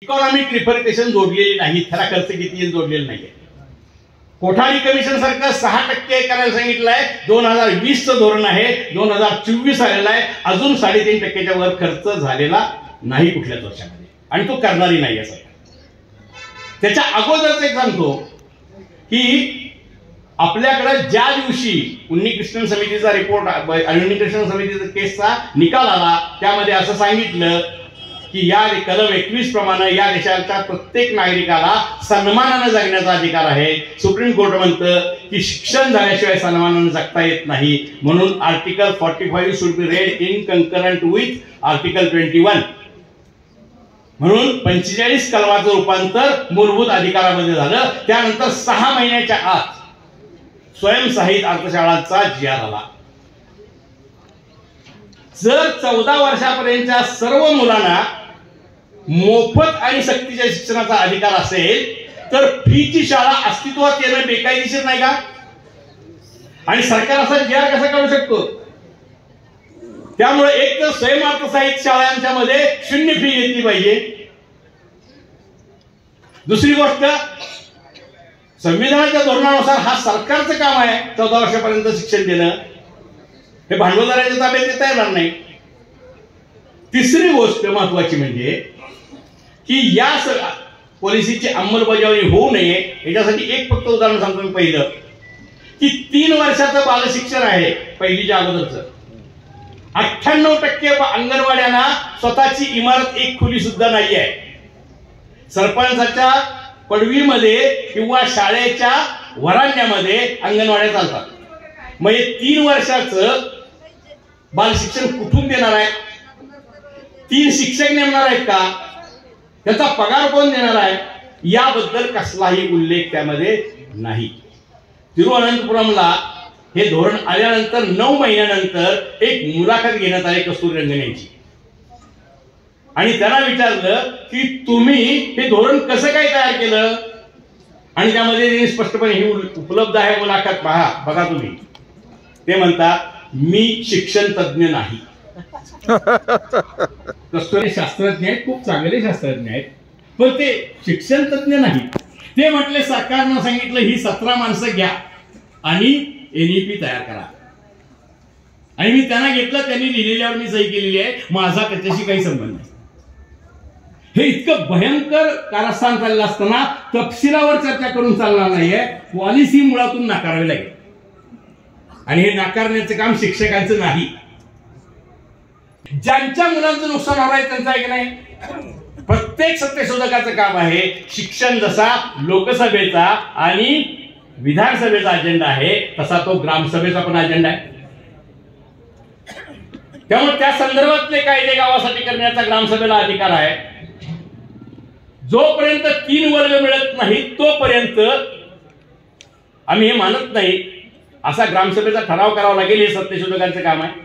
Economic reformation जोडलेली नाही, त्याला खर्च किती जोडलेला नाहीये. कोठारी कमिशन सारखं 6% करायला सांगितलंय. 2020 चं धोरण आहे, 2024 आलेलं आहे, अजून 3.5% वर खर्च झालेला नाही कुठल्याच वर्षामध्ये, आणि तो करणारी नाही आहे सरकार. त्याच्या अगोदरच एक सांगतो की आपल्याकडे ज्या दिवशी उन्नीकृष्णन समितीचा रिपोर्ट, उन्नीकृष्णन समितीचा केसचा निकाल आला, त्यामध्ये असं सांगितलं की या कलम 21 प्रमाणे या देशाच्या प्रत्येक नागरिकाला सन्मानाने जगण्याचा अधिकार आहे. सुप्रीम कोर्ट म्हणतं की शिक्षण झाल्याशिवाय सन्मानाने जगता येत नाही, म्हणून article 45 should be red in concurrent with article 21. म्हणून 45 कलमाचं रूपांतर मूलभूत अधिकारामध्ये झालं. त्यानंतर 6 महिन्याच्या आत स्वयंसहाय्यित अर्थशाळांचा जी आर आला. जर 14 वर्षापर्यंतच्या सर्व मुलांना मोफत आणि सक्तीच्या शिक्षणाचा अधिकार असेल तर फीची शाळा अस्तित्वात येणं बेकायदेशीर नाही का? आणि सरकार असा जी आर कसा काढू शकतो? त्यामुळे एक तर स्वयंअर्थसहाय्यित शाळांच्या मध्ये 0 फी घेतली पाहिजे. दुसरी गोष्ट, संविधानाच्या धोरणानुसार हा सरकारचं काम आहे 14 वर्षापर्यंत शिक्षण देणं, हे भांडवलदाराच्या ताब्यात देता येणार नाही. तिसरी गोष्ट महत्वाची म्हणजे की या पॉलिसीची अंमलबजावणी होऊ नये याच्यासाठी एक फक्त उदाहरण सांगतो मी. पहिलं की 3 वर्षाचं बालशिक्षण आहे पहिलीच्या अगोदरचं, 98% अंगणवाड्यांना स्वतःची इमारत, एक खोली सुद्धा नाही आहे. सरपंचाच्या पडवीमध्ये किंवा शाळेच्या वरांड्यामध्ये अंगणवाड्या चालतात. मग हे 3 वर्षाचं बालशिक्षण कुठून देणार आहे? 3 शिक्षक नेमणार आहेत का? त्याचा पगार कोण देणार आहे? याबद्दल कसलाही उल्लेख त्यामध्ये नाही. तिरुअनंतपुरमला हे धोरण आल्यानंतर 9 महिन्यानंतर एक मुलाखत घेण्यात आली कस्तुरीरंगन यांची, आणि त्यांना विचारलं की तुम्ही हे धोरण कसं काय तयार केलं? आणि त्यामध्ये स्पष्टपणे ही उपलब्ध आहे मुलाखत, पहा, बघा तुम्ही. ते म्हणतात मी शिक्षण तज्ञ नाही. कस्तुरी शास्त्रज्ञ आहेत, खूप चांगले शास्त्रज्ञ आहेत, पण ते शिक्षण तज्ञ नाही. ते म्हटले सरकारनं सांगितलं ही 17 माणसं घ्या आणि NEP तयार करा, आणि मी त्यांना घेतलं, त्यांनी लिहिलेल्यावर मी सही केलेली आहे, माझा त्याच्याशी काही संबंध नाही. हे इतकं भयंकर कारस्थान चाललं असताना तपशिलावर चर्चा करून चालणार नाहीये, पॉलिसी मुळातून नाकारावी लागेल. आणि हे नाकारण्याचं काम शिक्षकांचं नाही, ज्यांच्या मुलांचं नुकसान होणार आहे त्यांचं आहे की नाही. प्रत्येक सत्यशोधकाचं काम आहे. शिक्षण जसा लोकसभेचा आणि विधानसभेचा अजेंडा आहे तसा तो ग्रामसभेचा पण अजेंडा आहे. त्यामुळे त्या संदर्भातले कायदे गावासाठी करण्याचा ग्रामसभेला अधिकार आहे. जोपर्यंत 3 वर्ग मिळत नाही तोपर्यंत आम्ही हे मानत नाही, असा ग्रामसभेचा ठराव करावा लागेल. हे सत्यशोधकांचं काम आहे.